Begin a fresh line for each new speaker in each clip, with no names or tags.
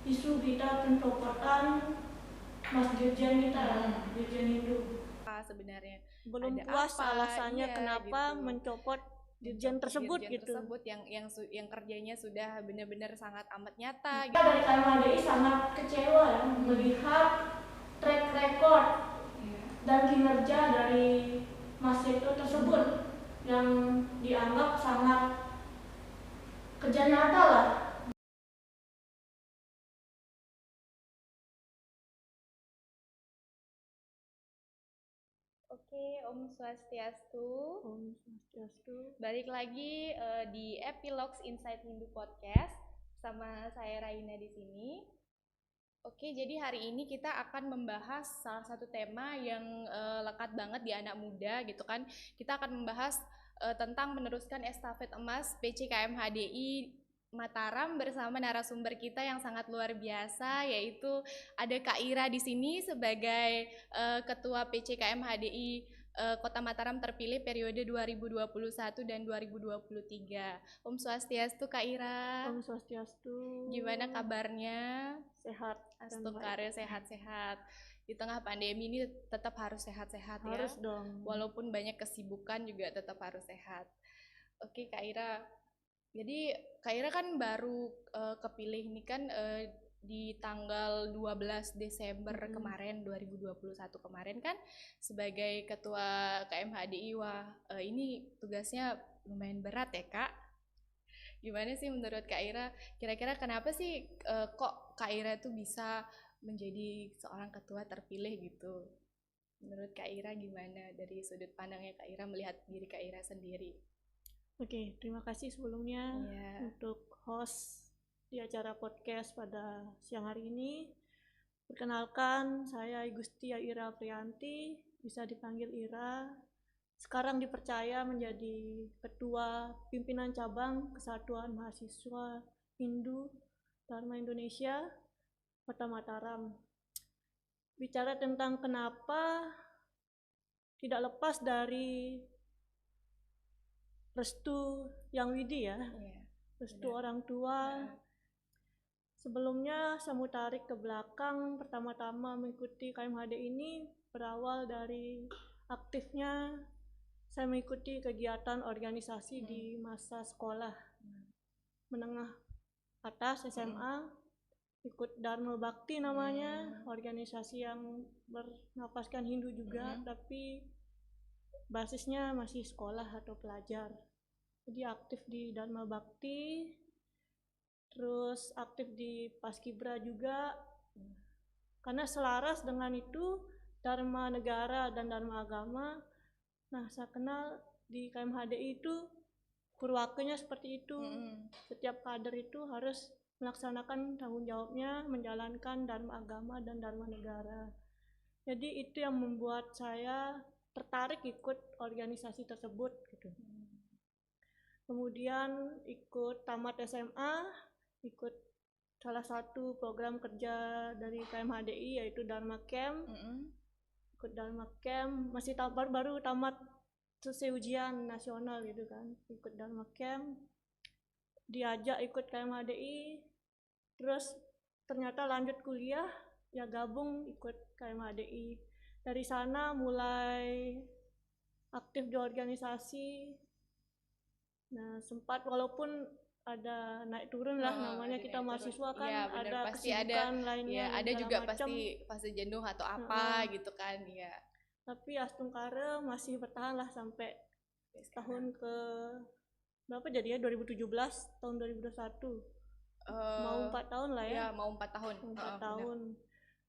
isu kita pencopotan Mas Dirjen kita, Dirjen Hindu.
Sebenarnya
Belum
ada
puas
apa,
alasannya
iya,
kenapa
gitu.
mencopot Dirjen tersebut
Dirjen
gitu.
tersebut yang kerjanya sudah benar-benar sangat amat nyata
Kita
gitu.
dari KMHDI sangat kecewa ya melihat track record dan kinerja dari Mas Seto tersebut yang dianggap sangat kerja nyata lah.
Oke, Om Swastiastu.
Om Swastiastu.
Balik lagi di Epilogues Inside Hindu Podcast sama saya Raina di sini. Oke, jadi hari ini kita akan membahas salah satu tema yang lekat banget di anak muda gitu kan. Kita akan membahas tentang meneruskan estafet emas PCKM HDI Mataram bersama narasumber kita yang sangat luar biasa, yaitu ada Kak Ira di sini sebagai Ketua PCKM HDI Kota Mataram terpilih periode 2021 dan 2023. Om Swastiastu Kak Ira.
Om Swastiastu.
Gimana kabarnya?
Sehat.
Astagfirullah, sehat-sehat. Di tengah pandemi ini tetap harus sehat-sehat ya.
Harus dong.
Walaupun banyak kesibukan juga tetap harus sehat. Oke Kak Ira. Jadi Kak Ira kan baru kepilih ini kan di tanggal 12 Desember kemarin 2021 kemarin kan sebagai ketua KMHDI. Wah, ini tugasnya lumayan berat ya Kak. Gimana sih menurut Kak Ira? Kira-kira kenapa sih kok Kak Ira tuh bisa menjadi seorang ketua terpilih gitu? Menurut Kak Ira gimana dari sudut pandangnya Kak Ira melihat diri Kak Ira sendiri?
Oke, terima kasih sebelumnya untuk host di acara podcast pada siang hari ini. Perkenalkan, saya Igusti Ira Prianti, bisa dipanggil Ira. Sekarang dipercaya menjadi Ketua Pimpinan Cabang Kesatuan Mahasiswa Hindu Dharma Indonesia, Kota Mataram. Bicara tentang kenapa, tidak lepas dari restu Yang Widi ya, restu orang tua. Sebelumnya saya mau tarik ke belakang, pertama-tama mengikuti KMHD ini berawal dari aktifnya saya mengikuti kegiatan organisasi di masa sekolah menengah atas SMA, ikut Dharma Bakti namanya, organisasi yang bernapaskan Hindu juga, tapi basisnya masih sekolah atau pelajar. Jadi aktif di Dharma Bakti, terus aktif di Paskibra juga, karena selaras dengan itu Dharma Negara dan Dharma Agama. Nah, saya kenal di KMHDI itu purwakanya seperti itu. Setiap kader itu harus melaksanakan tanggung jawabnya, menjalankan Dharma Agama dan Dharma Negara. Jadi itu yang membuat saya tertarik ikut organisasi tersebut gitu. Kemudian ikut tamat SMA, ikut salah satu program kerja dari KMHDI yaitu Dharma Camp. Ikut Dharma Camp, masih baru tamat selesai ujian nasional gitu kan, ikut Dharma Camp, diajak ikut KMHDI, terus ternyata lanjut kuliah, ya gabung ikut KMHDI. Dari sana mulai aktif di organisasi. Nah, sempat walaupun ada naik turun lah, namanya kita mahasiswa kan,
ya,
ada
pasti
kesibukan lainnya,
ya, ada juga
macam.
pasti fase jenuh atau apa gitu kan ya.
Tapi Astungkara masih bertahan lah sampai tahun ke berapa jadi ya, 2017 tahun 2021, mau 4 tahun lah ya.
Ya, mau 4 tahun.
Mau 4 tahun.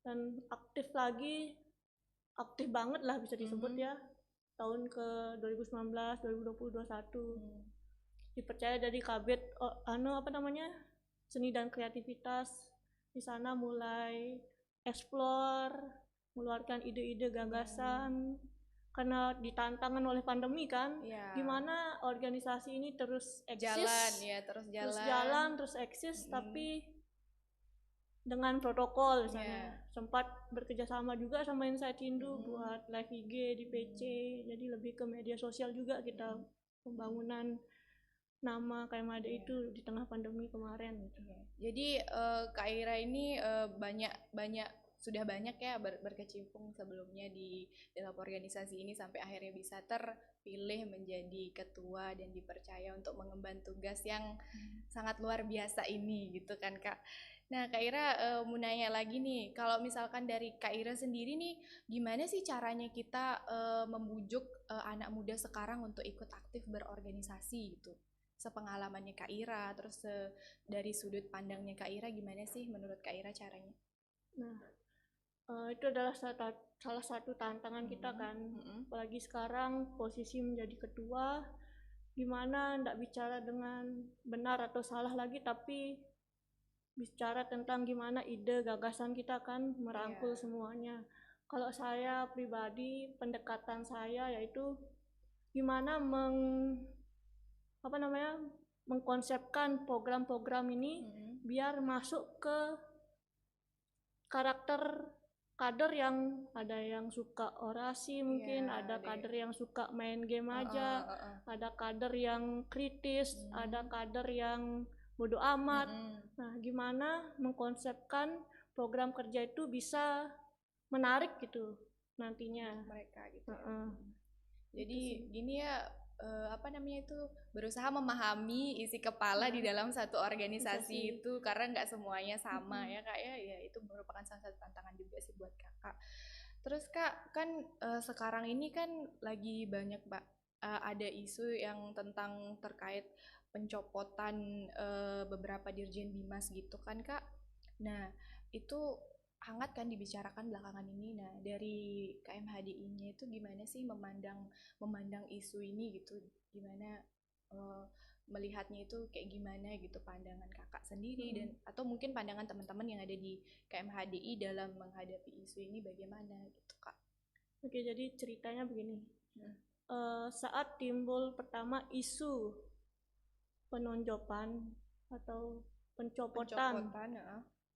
Dan aktif lagi, aktif banget lah bisa disebut ya, tahun ke 2019 2020 2021. Dipercaya dari Kabit seni dan kreativitas. Di sana mulai explore, mengeluarkan ide-ide gagasan, karena ditantangkan oleh pandemi kan, gimana organisasi ini terus eksis, terus eksis, tapi dengan protokol misalnya. Sempat bekerja sama juga sama Insight Hindu buat live IG di PC, jadi lebih ke media sosial juga kita pembangunan. nama KMHDI itu di tengah pandemi kemarin gitu.
Jadi Kak Ira ini sudah banyak ya berkecimpung sebelumnya di dalam organisasi ini sampai akhirnya bisa terpilih menjadi ketua dan dipercaya untuk mengemban tugas yang sangat luar biasa ini gitu kan Kak. Nah Kak Ira mau nanya lagi nih, kalau misalkan dari Kak Ira sendiri nih, gimana sih caranya kita membujuk anak muda sekarang untuk ikut aktif berorganisasi gitu? Sepengalamannya Kak Ira, terus dari sudut pandangnya Kak Ira gimana sih menurut Kak Ira caranya?
Nah, itu adalah salah satu tantangan kita kan, apalagi sekarang posisi menjadi ketua, gimana ndak bicara dengan benar atau salah lagi, tapi bicara tentang gimana ide gagasan kita kan merangkul semuanya. Kalau saya pribadi, pendekatan saya yaitu gimana mengkonsepkan program-program ini biar masuk ke karakter kader, yang ada yang suka orasi mungkin, ada kader yang suka main game aja, ada kader yang kritis, ada kader yang bodo amat. Nah, gimana mengkonsepkan program kerja itu bisa menarik gitu nantinya
mereka gitu. Jadi gini ya, berusaha memahami isi kepala di dalam satu organisasi itu, karena nggak semuanya sama ya Kak ya, itu merupakan salah satu tantangan juga sih buat Kakak. Terus Kak, kan sekarang ini kan lagi banyak ada isu yang tentang terkait pencopotan beberapa dirjen Bimas gitu kan Kak. Nah itu hangat kan dibicarakan belakangan ini. Nah dari KMHDI-nya itu gimana sih memandang isu ini gitu, gimana melihatnya itu kayak gimana gitu pandangan Kakak sendiri, dan atau mungkin pandangan teman-teman yang ada di KMHDI dalam menghadapi isu ini bagaimana gitu Kak?
Oke, jadi ceritanya begini. Saat timbul pertama isu penonjopan atau pencopotan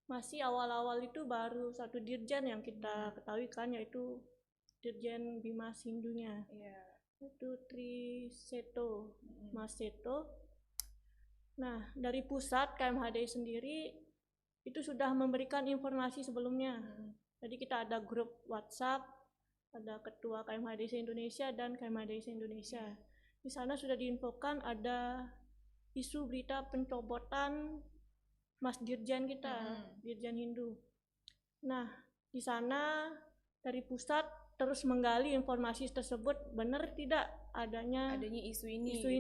masih awal-awal itu baru satu dirjen yang kita ketahui kan, yaitu Dirjen Bimas Hindunya, itu Triseto Mas Seto. Nah, dari pusat KMHDI sendiri itu sudah memberikan informasi sebelumnya. Jadi kita ada grup WhatsApp, ada ketua KMHDI Indonesia dan KMHDI Indonesia. Di sana sudah diinfokan ada isu berita pencopotan Mas Dirjen kita, Dirjen Hindu. Nah, di sana dari pusat terus menggali informasi tersebut, benar tidak adanya
isu ini
gitu,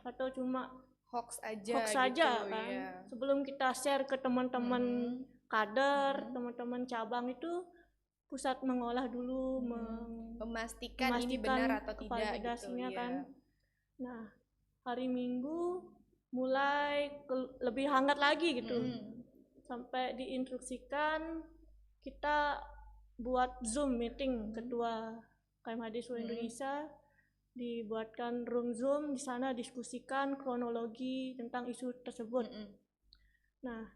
atau cuma
hoax
gitu,
kan.
Sebelum kita share ke teman-teman kader, teman-teman cabang itu pusat mengolah dulu,
memastikan ini benar atau tidak gitu
kan. Nah, hari Minggu mulai lebih hangat lagi gitu, sampai diinstruksikan kita buat Zoom meeting ketua KMHDI seluruh Indonesia, dibuatkan room Zoom, di sana diskusikan kronologi tentang isu tersebut. Nah,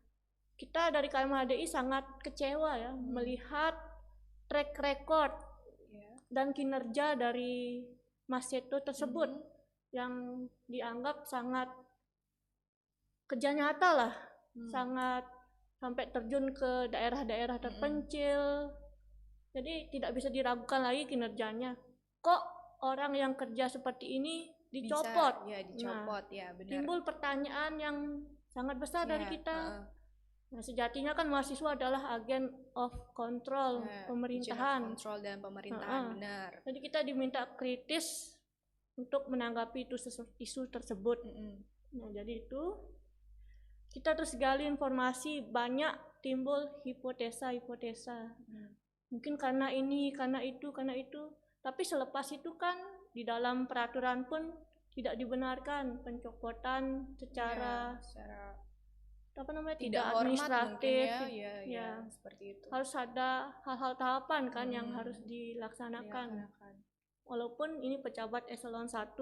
kita dari KMHDI sangat kecewa ya melihat track record dan kinerja dari Mas Seto tersebut yang dianggap sangat kerja nyata lah, sangat sampai terjun ke daerah-daerah terpencil. Jadi tidak bisa diragukan lagi kinerjanya. Kok orang yang kerja seperti ini dicopot?
Dicopot, benar.
Timbul pertanyaan yang sangat besar dari kita. Nah, sejatinya kan mahasiswa adalah agen of control pemerintahan.
Kontrol dan pemerintahan, benar.
Jadi kita diminta kritis untuk menanggapi isu tersebut. Nah, jadi itu kita terus gali informasi, banyak timbul hipotesa. Mungkin karena ini, karena itu. Tapi selepas itu kan di dalam peraturan pun tidak dibenarkan pencopotan secara tidak administratif.
Seperti itu.
Harus ada hal-hal tahapan kan yang harus dilaksanakan. Walaupun ini pejabat eselon 1.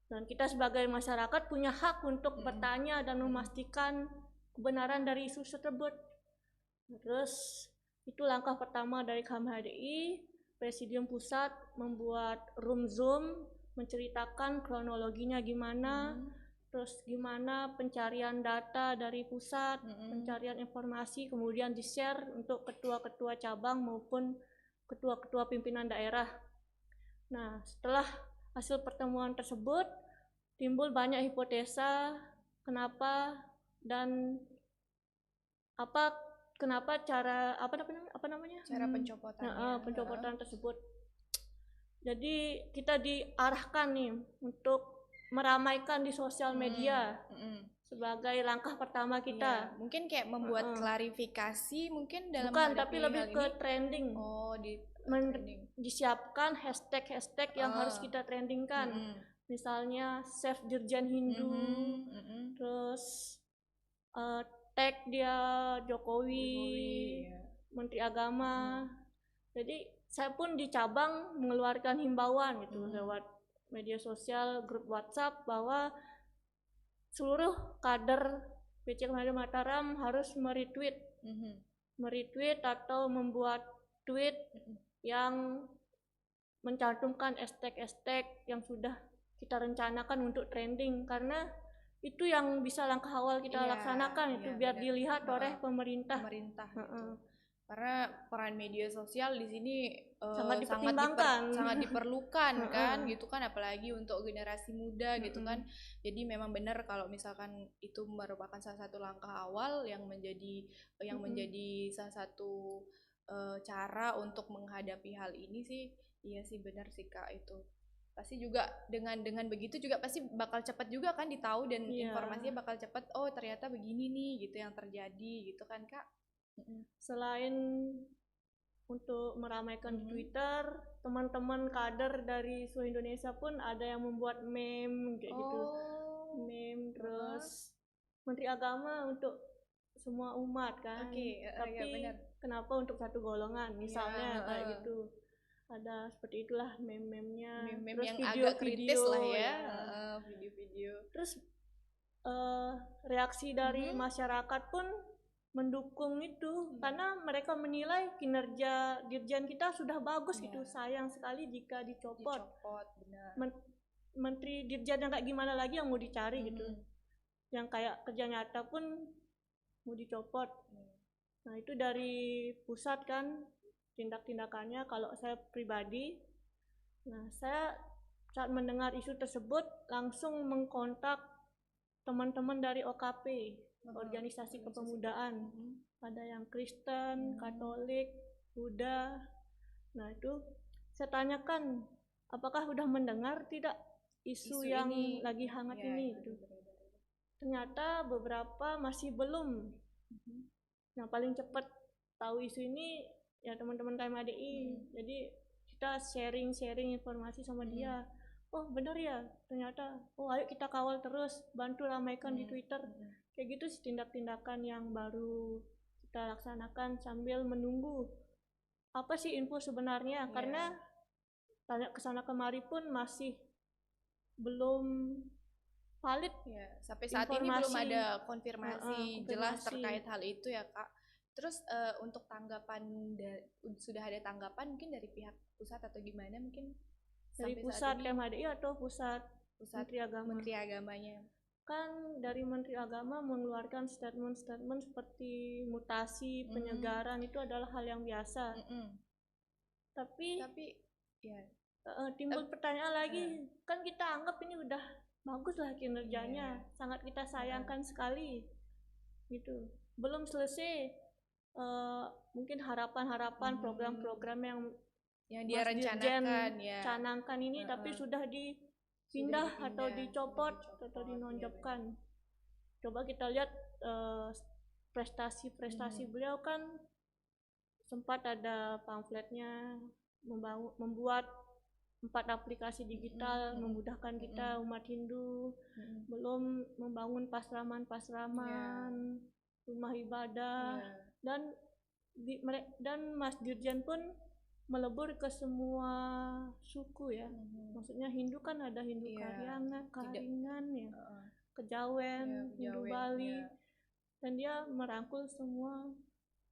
Dan kita sebagai masyarakat punya hak untuk bertanya dan memastikan kebenaran dari isu tersebut. Terus itu langkah pertama dari KMHDI, Presidium Pusat membuat room Zoom, menceritakan kronologinya gimana, terus gimana pencarian data dari pusat, pencarian informasi kemudian di-share untuk ketua-ketua cabang maupun ketua-ketua pimpinan daerah. Nah, setelah hasil pertemuan tersebut timbul banyak hipotesa kenapa dan kenapa cara
Cara pencopotannya.
pencopotan tersebut. Jadi kita diarahkan nih untuk meramaikan di sosial media sebagai langkah pertama kita.
Iya, mungkin kayak membuat klarifikasi mungkin dalam
Bukan,
menghadapi
tapi lebih
hal
ke
ini.
trending.
Oh, trending.
Disiapkan hashtag-hashtag yang harus kita trendingkan. Misalnya Save Dirjen Hindu, terus tag dia Jokowi, Menteri Agama. Jadi saya pun di cabang mengeluarkan himbauan gitu lewat media sosial, grup WhatsApp bahwa seluruh kader PC Kemada Mataram harus meretweet atau membuat tweet yang mencantumkan hashtag-hashtag yang sudah kita rencanakan untuk trending, karena itu yang bisa langkah awal kita laksanakan itu biar dilihat oleh pemerintah.
Gitu. Karena peran media sosial di sini
sangat dipertimbangkan,
sangat diperlukan kan gitu kan, apalagi untuk generasi muda gitu kan. Jadi memang benar kalau misalkan itu merupakan salah satu langkah awal yang menjadi salah satu cara untuk menghadapi hal ini sih. Iya sih, benar sih Kak, itu pasti juga dengan begitu juga pasti bakal cepat juga kan ditahu dan informasinya bakal cepat, oh ternyata begini nih gitu yang terjadi gitu kan Kak.
Selain untuk meramaikan di Twitter, teman-teman kader dari seluruh Indonesia pun ada yang membuat meme kayak gitu. Meme, terus Menteri Agama untuk semua umat kan. Tapi kenapa untuk satu golongan misalnya kayak gitu. Ada seperti itulah meme-memenya.
Meme
terus
yang
video,
agak kritis lah ya. Video-video.
Terus reaksi dari masyarakat pun mendukung itu karena mereka menilai kinerja dirjen kita sudah bagus gitu. Sayang sekali jika dicopot.
Benar.
Menteri dirjen yang kayak gimana lagi yang mau dicari gitu. Yang kayak kerja nyata pun mau dicopot. Nah, itu dari pusat kan tindak-tindakannya. Kalau saya pribadi, nah saya saat mendengar isu tersebut langsung mengkontak teman-teman dari OKP, organisasi kepemudaan. Ada yang Kristen, Katolik, Buddha. Nah, itu saya tanyakan apakah sudah mendengar tidak isu yang ini lagi hangat ini gitu. Ternyata beberapa masih belum. Yang paling cepat tahu isu ini ya teman-teman KMADI. Jadi kita sharing informasi sama dia. Oh benar ya, ternyata. Oh ayo kita kawal terus, bantu ramaikan di Twitter. Kayak gitu sih tindak-tindakan yang baru kita laksanakan sambil menunggu apa sih info sebenarnya. Karena tanya kesana kemari pun masih belum valid.
Sampai saat ini belum ada konfirmasi jelas terkait hal itu ya Kak. Terus untuk tanggapan sudah ada tanggapan mungkin dari pihak pusat atau gimana mungkin?
Dari pusat KMHDI atau pusat Menteri Agamanya? Kan dari Menteri Agama mengeluarkan statement-statement seperti mutasi, penyegaran itu adalah hal yang biasa. Tapi ya timbul pertanyaan lagi, kan kita anggap ini udah bagus lah kinerjanya, sangat kita sayangkan sekali gitu. Belum selesai mungkin harapan-harapan program-program yang
dia
canangkan ini tapi sudah dipindah atau dicopot atau dinonjolkan. Coba kita lihat prestasi beliau kan sempat ada pamfletnya membuat 4 aplikasi digital memudahkan kita umat Hindu, belum membangun pasraman, rumah ibadah, dan Mas Dirjen pun melebur ke semua suku ya. Maksudnya Hindu kan ada Hindu Karingan ya, Kejawen, Hindu Bali, dan dia merangkul semua,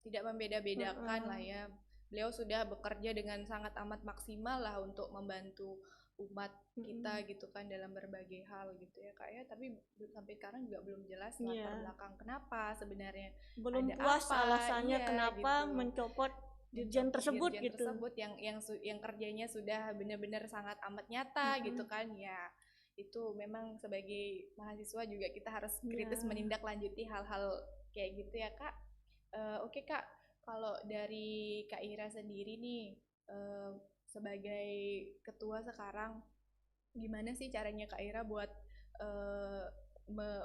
tidak membeda-bedakan lah ya. Beliau sudah bekerja dengan sangat amat maksimal lah untuk membantu umat kita gitu kan dalam berbagai hal gitu ya Kak ya, tapi sampai sekarang juga belum jelas latar belakang kenapa sebenarnya
belum
ada
puas
apa,
alasannya kenapa
gitu.
mencopot dirjen tersebut
Dirjen
gitu.
tersebut yang kerjanya sudah benar-benar sangat amat nyata gitu kan ya. Itu memang sebagai mahasiswa juga kita harus kritis menindaklanjuti hal-hal kayak gitu ya Kak. Oke Kak, kalau dari Kak Ira sendiri nih sebagai ketua sekarang, gimana sih caranya Kak Ira buat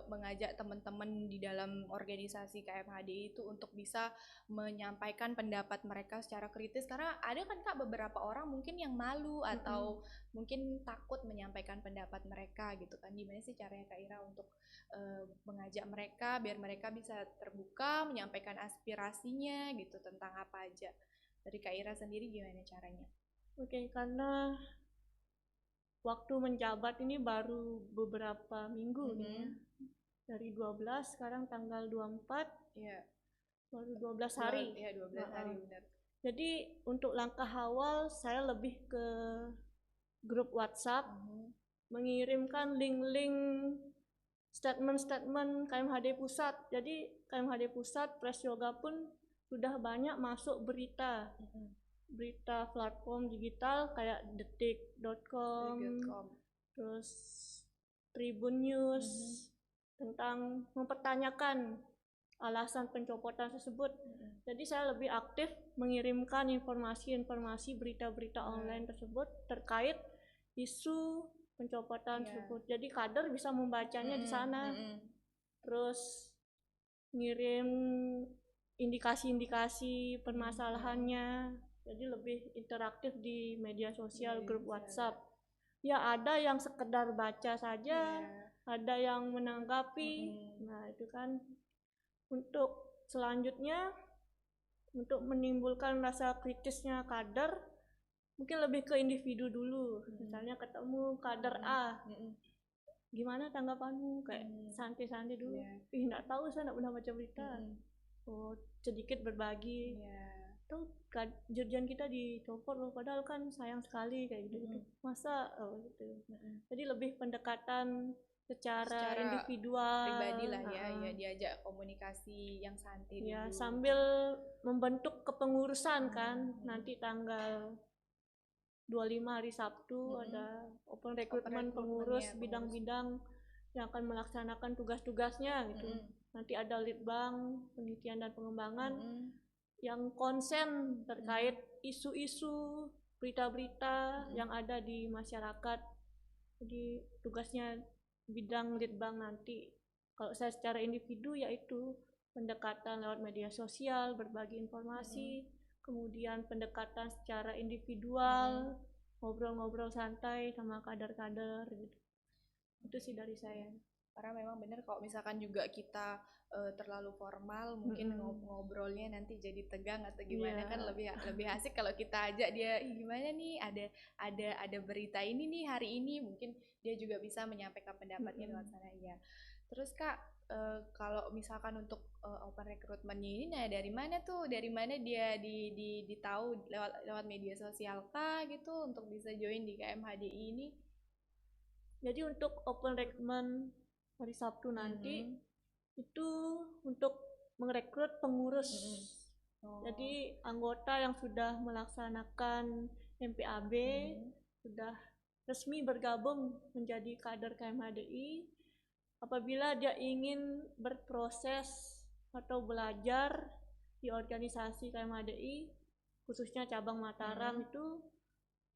mengajak teman-teman di dalam organisasi KMHDI itu untuk bisa menyampaikan pendapat mereka secara kritis, karena ada kan Kak beberapa orang mungkin yang malu atau mungkin takut menyampaikan pendapat mereka gitu kan. Gimana sih caranya Kak Ira untuk mengajak mereka biar mereka bisa terbuka menyampaikan aspirasinya gitu tentang apa aja. Dari Kak Ira sendiri gimana caranya?
Oke, karena waktu menjabat ini baru beberapa minggu ya. Dari 12 sekarang tanggal 24.
Iya.
Baru 12 hari.
Iya, 12 hari benar.
Jadi untuk langkah awal saya lebih ke grup WhatsApp, mengirimkan link-link statement-statement KMHD Pusat. Jadi KMHD Pusat Press Yoga pun sudah banyak masuk berita. Berita platform digital kayak detik.com, terus Tribun News, tentang mempertanyakan alasan pencopotan tersebut. Jadi saya lebih aktif mengirimkan informasi-informasi berita-berita online tersebut terkait isu pencopotan tersebut. Jadi kader bisa membacanya di sana. Terus ngirim indikasi-indikasi permasalahannya. Jadi lebih interaktif di media sosial, grup WhatsApp. Ya ada yang sekedar baca saja, ada yang menanggapi. Nah itu kan. Untuk selanjutnya, untuk menimbulkan rasa kritisnya kader, mungkin lebih ke individu dulu. Misalnya ketemu kader A, gimana tanggapanmu? Kayak santai-santai dulu. Ih, nggak tahu, saya nggak pernah baca berita. Oh, sedikit berbagi. Tuh dirjen kita dicopot loh, padahal kan sayang sekali kayak gitu. Masa gitu. Jadi lebih pendekatan secara individual,
pribadi lah ya diajak komunikasi yang santai
ya,
dulu.
sambil membentuk kepengurusan kan. Nanti tanggal 25 hari Sabtu ada open recruitment pengurus bidang-bidang yang akan melaksanakan tugas-tugasnya gitu. Nanti ada litbang penelitian dan pengembangan yang konsen terkait isu-isu berita-berita yang ada di masyarakat. Jadi tugasnya bidang litbang nanti. Kalau saya secara individu yaitu pendekatan lewat media sosial, berbagi informasi, kemudian pendekatan secara individual, ngobrol-ngobrol santai sama kader-kader gitu. Itu sih dari saya.
Karena memang benar kalau misalkan juga kita terlalu formal, mungkin ngobrolnya nanti jadi tegang atau gimana, kan lebih asik kalau kita ajak dia, gimana nih ada berita ini nih hari ini, mungkin dia juga bisa menyampaikan pendapatnya lewat sana ya. Terus Kak, kalau misalkan untuk open recruitment-nya ini, nah dari mana tuh? Dari mana dia ditahu lewat media sosial kah gitu untuk bisa join di KMHDI ini?
Jadi untuk open recruitment hari Sabtu nanti itu untuk merekrut pengurus. Jadi anggota yang sudah melaksanakan MPAB sudah resmi bergabung menjadi kader KMHDI. Apabila dia ingin berproses atau belajar di organisasi KMHDI, khususnya cabang Mataram, itu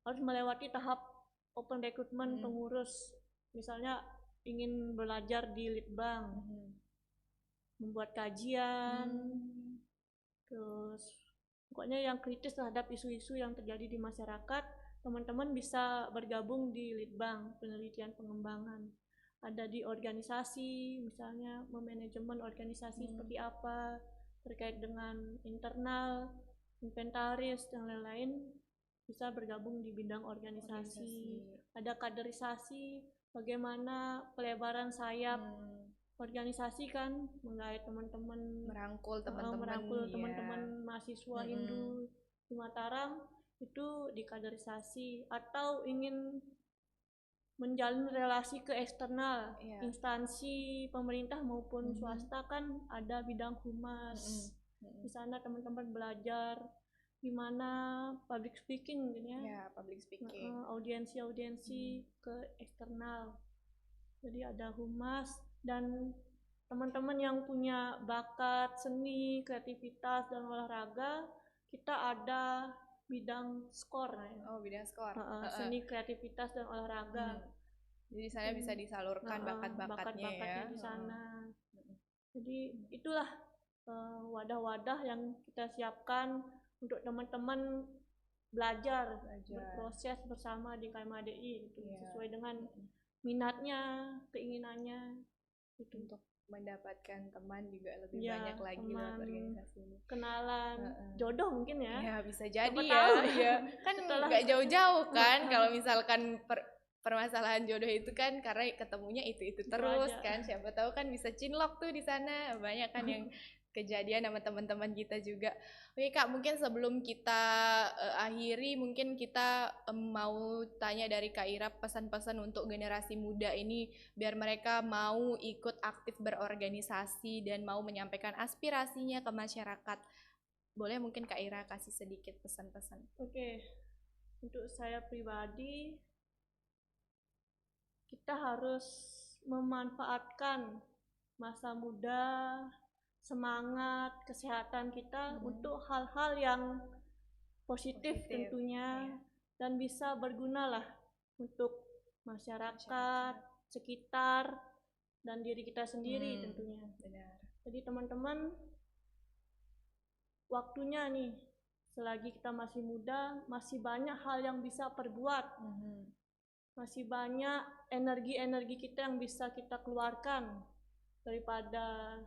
harus melewati tahap open recruitment pengurus. Misalnya ingin belajar di litbang, membuat kajian, terus pokoknya yang kritis terhadap isu-isu yang terjadi di masyarakat, teman-teman bisa bergabung di litbang penelitian pengembangan. Ada di organisasi, misalnya memanajemen organisasi seperti apa, terkait dengan internal, inventaris, dan lain-lain, bisa bergabung di bidang organisasi. Ada kaderisasi, bagaimana pelebaran sayap organisasi kan, menggait teman-teman, merangkul teman-teman mahasiswa Hindu di Mataram, itu di kaderisasi. Atau ingin menjalin relasi ke eksternal,
Iya.
instansi pemerintah maupun
Mhm.
swasta kan ada bidang humas. Di sana teman-teman belajar gimana public speaking mungkin ya.
Ya, public speaking.
Audiensi ke eksternal. Jadi ada humas dan teman-teman yang punya bakat seni, kreativitas dan olahraga, kita ada bidang skor ya.
Oh, bidang skor.
Seni, kreativitas dan olahraga.
Jadi saya bisa disalurkan bakat-bakatnya ya.
Di sana. Jadi itulah wadah-wadah yang kita siapkan untuk teman-teman belajar, berproses bersama di KMHDI gitu, sesuai dengan minatnya, keinginannya gitu.
Untuk mendapatkan teman juga lebih banyak lagi lewat organisasi ini.
Kenalan jodoh mungkin ya.
Ya, bisa jadi
Siapa
ya. Kan nggak jauh-jauh kan kalau misalkan permasalahan jodoh itu kan karena ketemunya itu terus kan. Siapa tahu kan bisa cinlok tuh di sana. Banyak kan yang kejadian sama teman-teman kita juga. Oke Kak, mungkin sebelum kita akhiri, mungkin kita mau tanya dari Kak Ira pesan-pesan untuk generasi muda ini biar mereka mau ikut aktif berorganisasi dan mau menyampaikan aspirasinya ke masyarakat. Boleh mungkin Kak Ira kasih sedikit pesan-pesan.
Oke, untuk saya pribadi, kita harus memanfaatkan masa muda, semangat, kesehatan kita untuk hal-hal yang positif tentunya dan bisa berguna lah untuk masyarakat, sekitar, dan diri kita sendiri tentunya.
Benar.
Jadi teman-teman, waktunya nih, selagi kita masih muda, masih banyak hal yang bisa perbuat. Masih banyak energi-energi kita yang bisa kita keluarkan daripada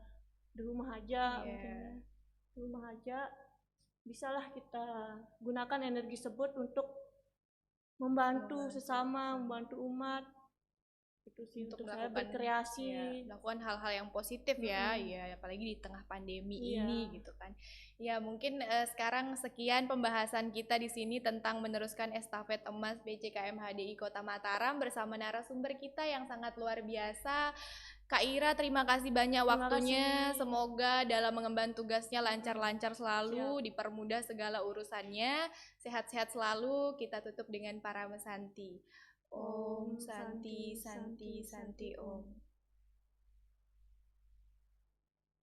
di rumah aja mungkin. Di rumah aja bisalah kita gunakan energi tersebut untuk membantu sesama, membantu umat. Itu sih untuk saya berkreasi,
melakukan hal-hal yang positif ya, apalagi di tengah pandemi ini gitu kan. Ya mungkin sekarang sekian pembahasan kita di sini tentang meneruskan estafet emas BCKM HDI Kota Mataram bersama narasumber kita yang sangat luar biasa. Kak Ira, terima kasih banyak waktunya. Semoga dalam mengemban tugasnya lancar-lancar selalu, dipermudah segala urusannya, sehat-sehat selalu. Kita tutup dengan para mesanti. Om Santi Santi Santi Om.